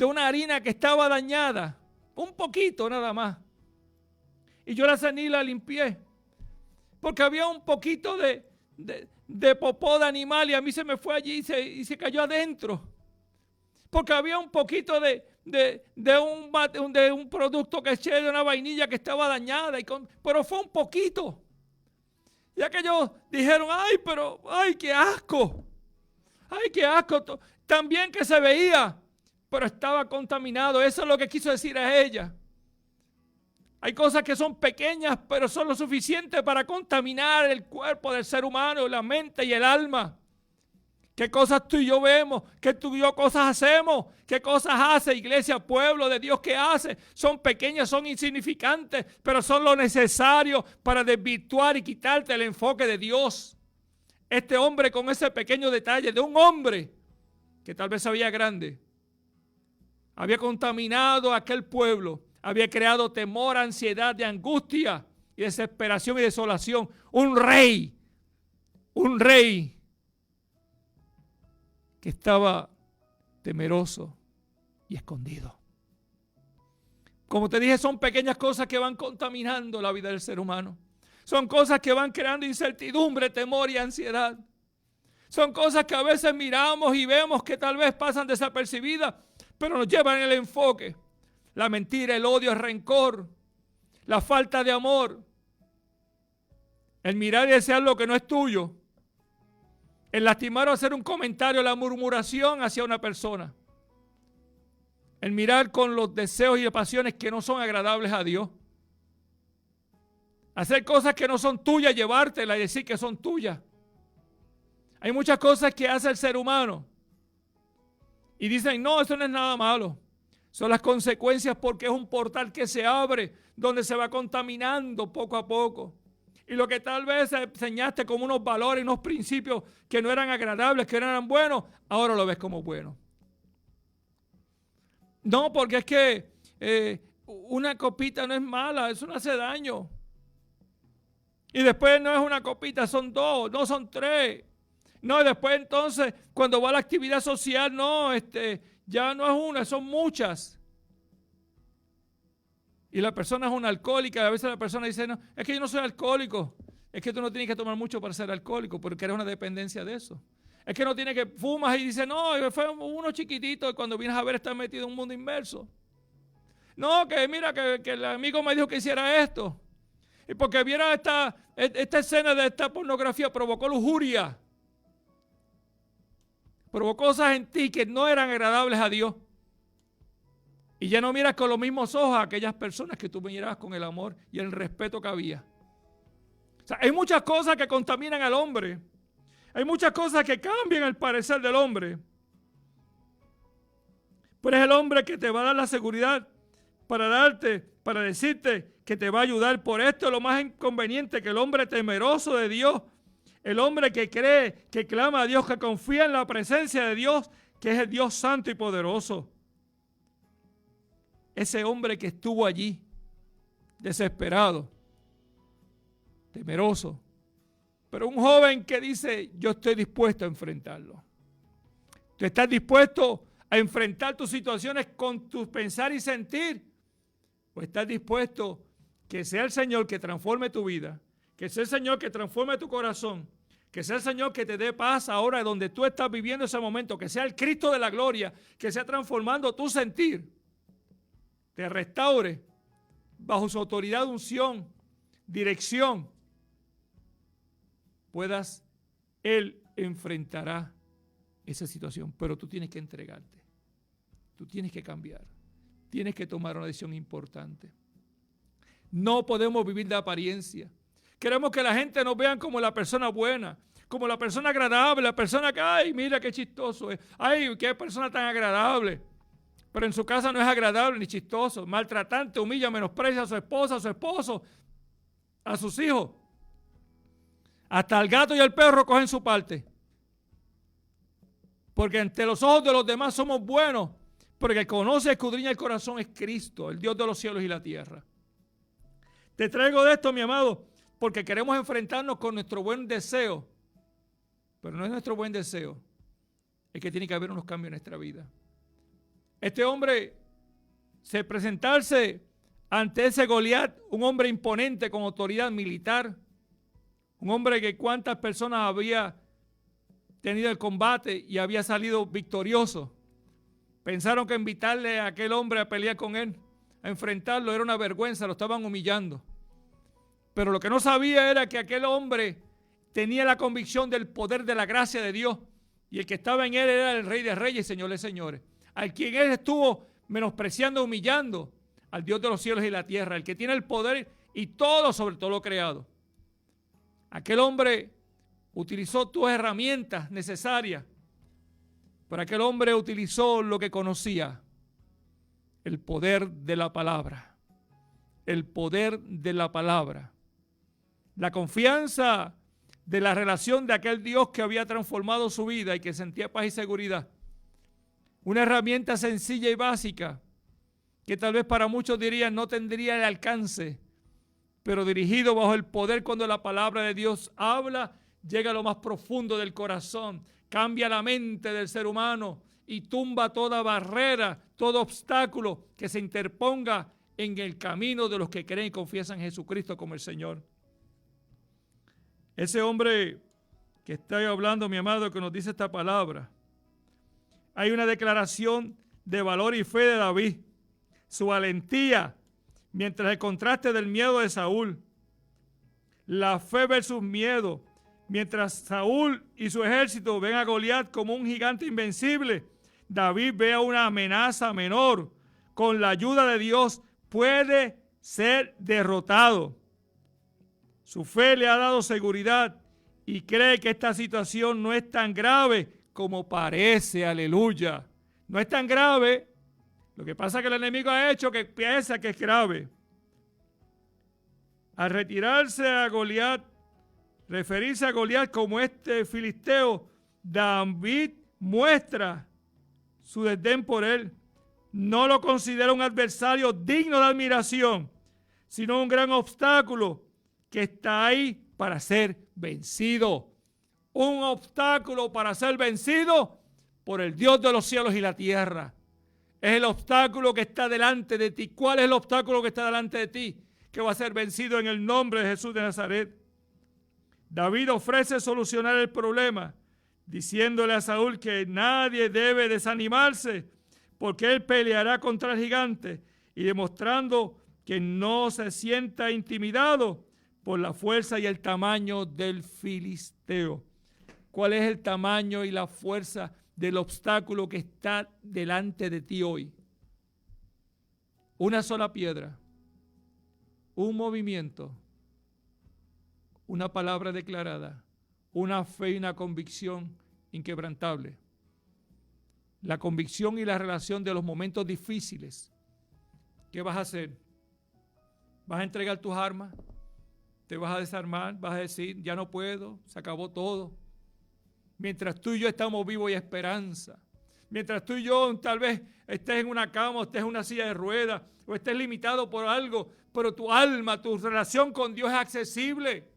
una harina que estaba dañada. Un poquito nada más. Y yo la sané y la limpié. Porque había un poquito de popó de animal y a mí se me fue allí y se cayó adentro. Porque había un poquito de un producto que eché de una vainilla que estaba dañada. Pero fue un poquito. Ya que ellos dijeron, ay, qué asco. Ay, qué asco. También que se veía, pero estaba contaminado. Eso es lo que quiso decir a ella. Hay cosas que son pequeñas, pero son lo suficiente para contaminar el cuerpo del ser humano, la mente y el alma. ¿Qué cosas tú y yo vemos? ¿Qué tú y yo cosas hacemos? ¿Qué cosas hace iglesia, pueblo de Dios? ¿Qué hace? Son pequeñas, son insignificantes, pero son lo necesario para desvirtuar y quitarte el enfoque de Dios. Este hombre con ese pequeño detalle de un hombre que tal vez se veía grande, había contaminado a aquel pueblo. Había creado temor, ansiedad, de angustia y desesperación y desolación. Un rey que estaba temeroso y escondido. Como te dije, son pequeñas cosas que van contaminando la vida del ser humano. Son cosas que van creando incertidumbre, temor y ansiedad. Son cosas que a veces miramos y vemos que tal vez pasan desapercibidas, pero nos llevan el enfoque. La mentira, el odio, el rencor, la falta de amor, el mirar y desear lo que no es tuyo, el lastimar o hacer un comentario, la murmuración hacia una persona, el mirar con los deseos y pasiones que no son agradables a Dios, hacer cosas que no son tuyas, llevártelas y decir que son tuyas. Hay muchas cosas que hace el ser humano y dicen, no, eso no es nada malo. Son las consecuencias porque es un portal que se abre, donde se va contaminando poco a poco. Y lo que tal vez enseñaste como unos valores, unos principios que no eran agradables, que no eran buenos, ahora lo ves como bueno. No, porque es que una copita no es mala, eso no hace daño. Y después no es una copita, son dos, no son tres. No, y después entonces, cuando va a la actividad social, no, ya no es una, son muchas. Y la persona es una alcohólica, y a veces la persona dice, no, es que yo no soy alcohólico. Es que tú no tienes que tomar mucho para ser alcohólico, porque eres una dependencia de eso. Es que no tienes que fumas y dice, no, fue uno chiquitito y cuando vienes a ver está metido en un mundo inmerso. No, que mira, que el amigo me dijo que hiciera esto. Y porque viera esta escena de esta pornografía provocó lujuria. probó cosas en ti que no eran agradables a Dios. Y ya no miras con los mismos ojos a aquellas personas que tú mirabas con el amor y el respeto que había. O sea, hay muchas cosas que contaminan al hombre. Hay muchas cosas que cambian el parecer del hombre. Pero es el hombre que te va a dar la seguridad para decirte que te va a ayudar. Por esto es lo más inconveniente, que el hombre temeroso de Dios, el hombre que cree, que clama a Dios, que confía en la presencia de Dios, que es el Dios santo y poderoso. Ese hombre que estuvo allí, desesperado, temeroso, pero un joven que dice, yo estoy dispuesto a enfrentarlo. ¿Tú estás dispuesto a enfrentar tus situaciones con tu pensar y sentir? ¿O estás dispuesto que sea el Señor que transforme tu vida, que sea el Señor que transforme tu corazón, que sea el Señor que te dé paz ahora donde tú estás viviendo ese momento, que sea el Cristo de la gloria, que sea transformando tu sentir, te restaure bajo su autoridad, unción, dirección, Él enfrentará esa situación, pero tú tienes que entregarte, tú tienes que cambiar, tienes que tomar una decisión importante. No podemos vivir de apariencia. Queremos que la gente nos vea como la persona buena, como la persona agradable, la persona que, ay, mira qué chistoso es, ay, qué persona tan agradable. Pero en su casa no es agradable ni chistoso, maltratante, humilla, menosprecia a su esposa, a su esposo, a sus hijos. Hasta el gato y el perro cogen su parte. Porque ante los ojos de los demás somos buenos, porque el que conoce y escudriña el corazón es Cristo, el Dios de los cielos y la tierra. Te traigo de esto, mi amado, porque queremos enfrentarnos con nuestro buen deseo. Pero no es nuestro buen deseo, es que tiene que haber unos cambios en nuestra vida. Este hombre, presentarse ante ese Goliat, un hombre imponente con autoridad militar, un hombre que cuántas personas había tenido el combate y había salido victorioso. Pensaron que invitarle a aquel hombre a pelear con él, a enfrentarlo, era una vergüenza, lo estaban humillando. Pero lo que no sabía era que aquel hombre tenía la convicción del poder de la gracia de Dios, y el que estaba en él era el Rey de Reyes y Señor de Señores, al quien él estuvo menospreciando, humillando, al Dios de los cielos y la tierra, el que tiene el poder y todo sobre todo lo creado. Aquel hombre utilizó tus herramientas necesarias, pero aquel hombre utilizó lo que conocía, el poder de la palabra, el poder de la palabra, la confianza de la relación de aquel Dios que había transformado su vida y que sentía paz y seguridad. Una herramienta sencilla y básica que tal vez para muchos dirían no tendría el alcance, pero dirigido bajo el poder cuando la palabra de Dios habla, llega a lo más profundo del corazón, cambia la mente del ser humano y tumba toda barrera, todo obstáculo que se interponga en el camino de los que creen y confiesan en Jesucristo como el Señor. Ese hombre que estoy hablando, mi amado, que nos dice esta palabra, hay una declaración de valor y fe de David, su valentía, mientras el contraste del miedo de Saúl, la fe versus miedo, mientras Saúl y su ejército ven a Goliat como un gigante invencible, David ve a una amenaza menor, con la ayuda de Dios puede ser derrotado. Su fe le ha dado seguridad y cree que esta situación no es tan grave como parece, aleluya. No es tan grave. Lo que pasa es que el enemigo ha hecho que piensa que es grave. Al retirarse a Goliat, referirse a Goliat como este filisteo, David muestra su desdén por él. No lo considera un adversario digno de admiración, sino un gran obstáculo que está ahí para ser vencido. Un obstáculo para ser vencido por el Dios de los cielos y la tierra. Es el obstáculo que está delante de ti. ¿Cuál es el obstáculo que está delante de ti? Que va a ser vencido en el nombre de Jesús de Nazaret. David ofrece solucionar el problema, diciéndole a Saúl que nadie debe desanimarse, porque él peleará contra el gigante, y demostrando que no se sienta intimidado por la fuerza y el tamaño del filisteo. ¿Cuál es el tamaño y la fuerza del obstáculo que está delante de ti hoy. Una sola piedra, un movimiento, una palabra declarada, una fe y una convicción inquebrantable. La convicción y la relación de los momentos difíciles. ¿Qué vas a hacer? ¿Vas a entregar tus armas? ¿Te vas a desarmar? ¿Vas a decir, ya no puedo, se acabó todo? Mientras tú y yo estamos vivos y esperanza. Mientras tú y yo tal vez estés en una cama o estés en una silla de ruedas o estés limitado por algo, pero tu alma, tu relación con Dios es accesible.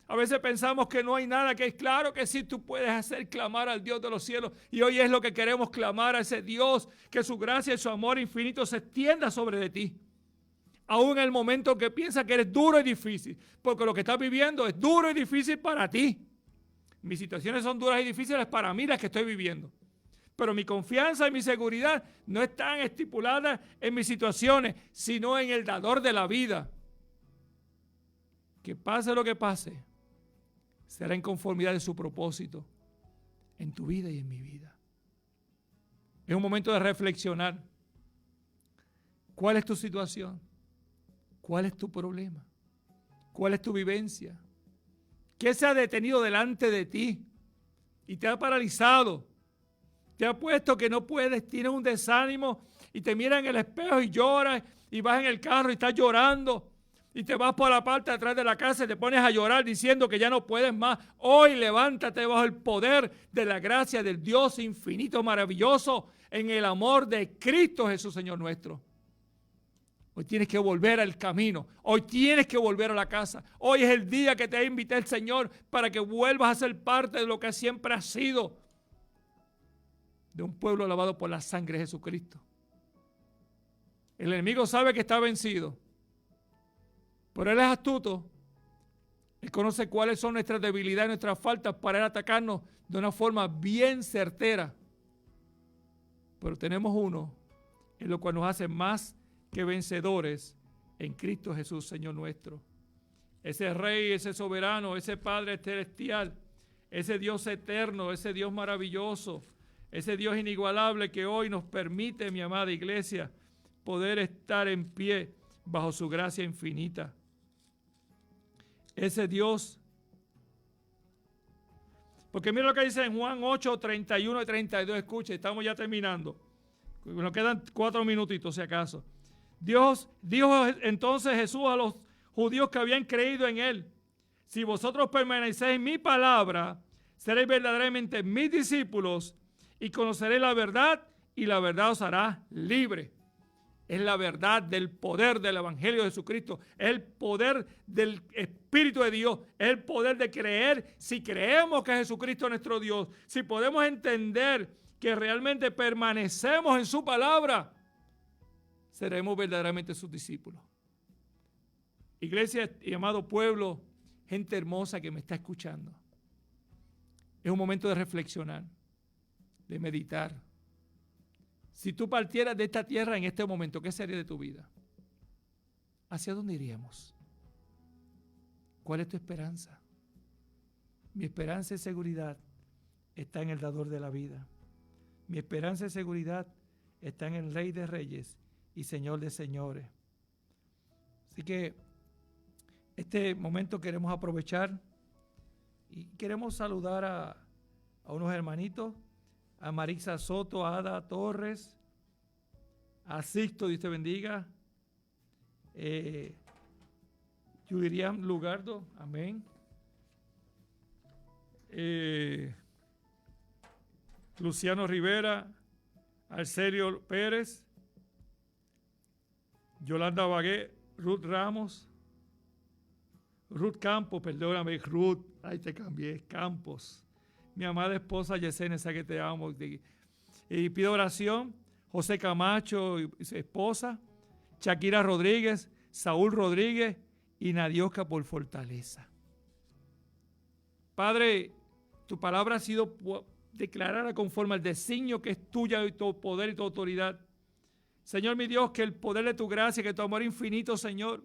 A veces pensamos que no hay nada, que es claro que sí, tú puedes hacer clamar al Dios de los cielos. Y hoy es lo que queremos clamar a ese Dios, que su gracia y su amor infinito se extienda sobre de ti. Aún en el momento que piensas que eres duro y difícil, porque lo que estás viviendo es duro y difícil para ti. Mis situaciones son duras y difíciles para mí las que estoy viviendo. Pero mi confianza y mi seguridad no están estipuladas en mis situaciones, sino en el dador de la vida. Que pase lo que pase, será en conformidad de su propósito en tu vida y en mi vida. Es un momento de reflexionar. ¿Cuál es tu situación? ¿Cuál es tu problema? ¿Cuál es tu vivencia? ¿Qué se ha detenido delante de ti y te ha paralizado? Te ha puesto que no puedes, tienes un desánimo y te miras en el espejo y lloras y vas en el carro y estás llorando y te vas por la parte de atrás de la casa y te pones a llorar diciendo que ya no puedes más. Hoy levántate bajo el poder de la gracia del Dios infinito, maravilloso, en el amor de Cristo Jesús, Señor nuestro. Hoy tienes que volver al camino. Hoy tienes que volver a la casa. Hoy es el día que te invita el Señor para que vuelvas a ser parte de lo que siempre has sido. De un pueblo lavado por la sangre de Jesucristo. El enemigo sabe que está vencido. Pero él es astuto. Él conoce cuáles son nuestras debilidades, nuestras faltas para él atacarnos de una forma bien certera. Pero tenemos uno en lo cual nos hace más que vencedores en Cristo Jesús, Señor nuestro. Ese Rey, ese soberano, ese Padre celestial, ese Dios eterno, ese Dios maravilloso, ese Dios inigualable que hoy nos permite, mi amada iglesia, poder estar en pie bajo su gracia infinita. Ese Dios. Porque mira lo que dice en Juan 8, 31 y 32. Escuche, estamos ya terminando. Nos quedan 4 minutitos si acaso. Dios dijo entonces Jesús a los judíos que habían creído en él: si vosotros permanecéis en mi palabra, seréis verdaderamente mis discípulos y conoceréis la verdad, y la verdad os hará libre. Es la verdad del poder del Evangelio de Jesucristo, es el poder del Espíritu de Dios, es el poder de creer. Si creemos que Jesucristo es nuestro Dios, si podemos entender que realmente permanecemos en su palabra, seremos verdaderamente sus discípulos. Iglesia y amado pueblo, gente hermosa que me está escuchando, es un momento de reflexionar, de meditar. Si tú partieras de esta tierra en este momento, ¿qué sería de tu vida? ¿Hacia dónde iríamos? ¿Cuál es tu esperanza? Mi esperanza y seguridad está en el dador de la vida. Mi esperanza y seguridad está en el Rey de Reyes y Señor de señores. Así que este momento queremos aprovechar y queremos saludar a unos hermanitos, a Marisa Soto, a Ada Torres, a Sixto, Dios te bendiga, Yudiriam Lugardo, amén, Luciano Rivera, Arcelio Pérez, Yolanda Bagué, Ruth Ramos, Ruth Campos, perdóname, Ruth, ay te cambié, Campos, mi amada esposa Yesenia, esa que te amo, y pido oración, José Camacho y su esposa, Shakira Rodríguez, Saúl Rodríguez y Nadiosca por fortaleza. Padre, tu palabra ha sido declarada conforme al designio que es tuya y tu poder y tu autoridad. Señor mi Dios, que el poder de tu gracia, que tu amor infinito, Señor,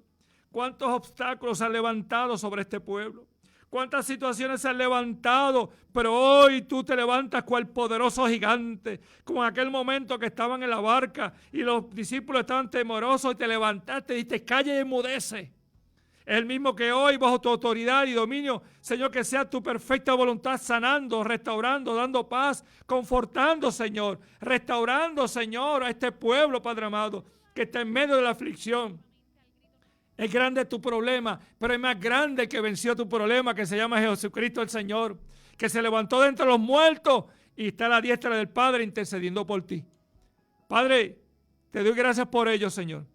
cuántos obstáculos has levantado sobre este pueblo, Cuántas situaciones se han levantado, pero hoy tú te levantas cual poderoso gigante, como en aquel momento que estaban en la barca y los discípulos estaban temerosos y te levantaste y dijiste, calla y enmudece. Es el mismo que hoy, bajo tu autoridad y dominio, Señor, que sea tu perfecta voluntad sanando, restaurando, dando paz, confortando, Señor, restaurando, Señor, a este pueblo, Padre amado, que está en medio de la aflicción. Es grande tu problema, pero es más grande el que venció tu problema, que se llama Jesucristo el Señor, que se levantó de entre los muertos y está a la diestra del Padre intercediendo por ti. Padre, te doy gracias por ello, Señor.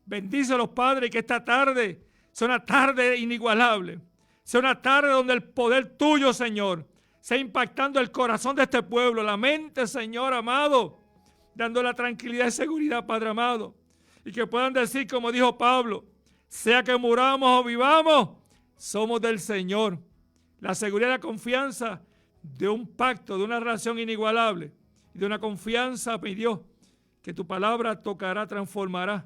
Bendícelos, Padre, y que esta tarde sea una tarde inigualable. Sea una tarde donde el poder tuyo, Señor, sea impactando el corazón de este pueblo, la mente, Señor amado, dando la tranquilidad y seguridad, Padre amado. Y que puedan decir, como dijo Pablo, sea que muramos o vivamos, somos del Señor. La seguridad y la confianza de un pacto, de una relación inigualable, y de una confianza, mi Dios, que tu palabra tocará, transformará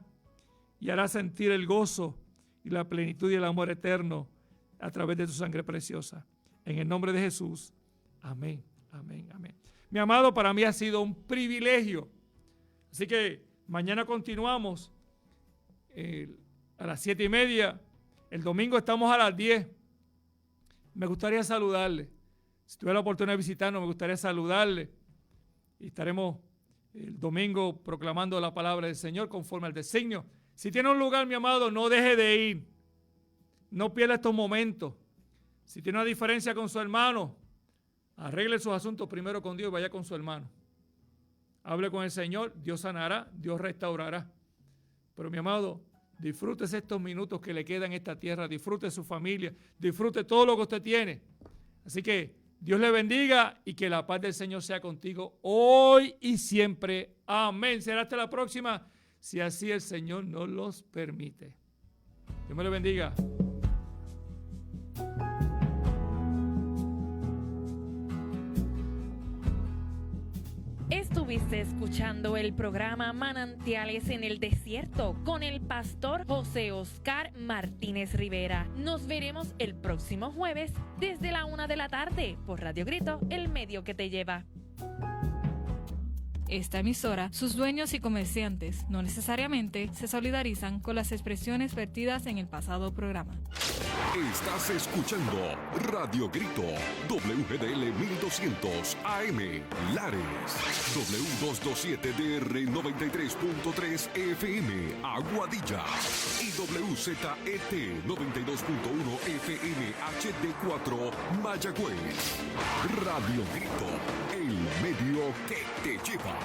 y hará sentir el gozo y la plenitud y el amor eterno a través de tu sangre preciosa. En el nombre de Jesús. Amén, amén, amén. Mi amado, para mí ha sido un privilegio. Así que mañana continuamos a las 7:30. El domingo estamos a las 10. Me gustaría saludarle. Si tuviera la oportunidad de visitarnos, me gustaría saludarle. Y estaremos el domingo proclamando la palabra del Señor conforme al designio. Si tiene un lugar, mi amado, no deje de ir. No pierda estos momentos. Si tiene una diferencia con su hermano, arregle sus asuntos primero con Dios y vaya con su hermano. Hable con el Señor, Dios sanará, Dios restaurará. Pero mi amado, disfrútese estos minutos que le quedan en esta tierra, disfrute su familia, disfrute todo lo que usted tiene. Así que Dios le bendiga y que la paz del Señor sea contigo hoy y siempre. Amén. Será hasta la próxima, si así el Señor nos los permite. Dios me le bendiga. Estuviste escuchando el programa Manantiales en el Desierto con el pastor José Oscar Martínez Rivera. Nos veremos el próximo jueves desde la 1 de la tarde por Radio Grito, el medio que te lleva. Esta emisora, sus dueños y comerciantes no necesariamente se solidarizan con las expresiones vertidas en el pasado programa. Estás escuchando Radio Grito, WGDL 1200 AM, Lares, W227DR 93.3 FM, Aguadilla, y WZET 92.1 FM HD4, Mayagüez. Radio Grito, el medio que te lleva.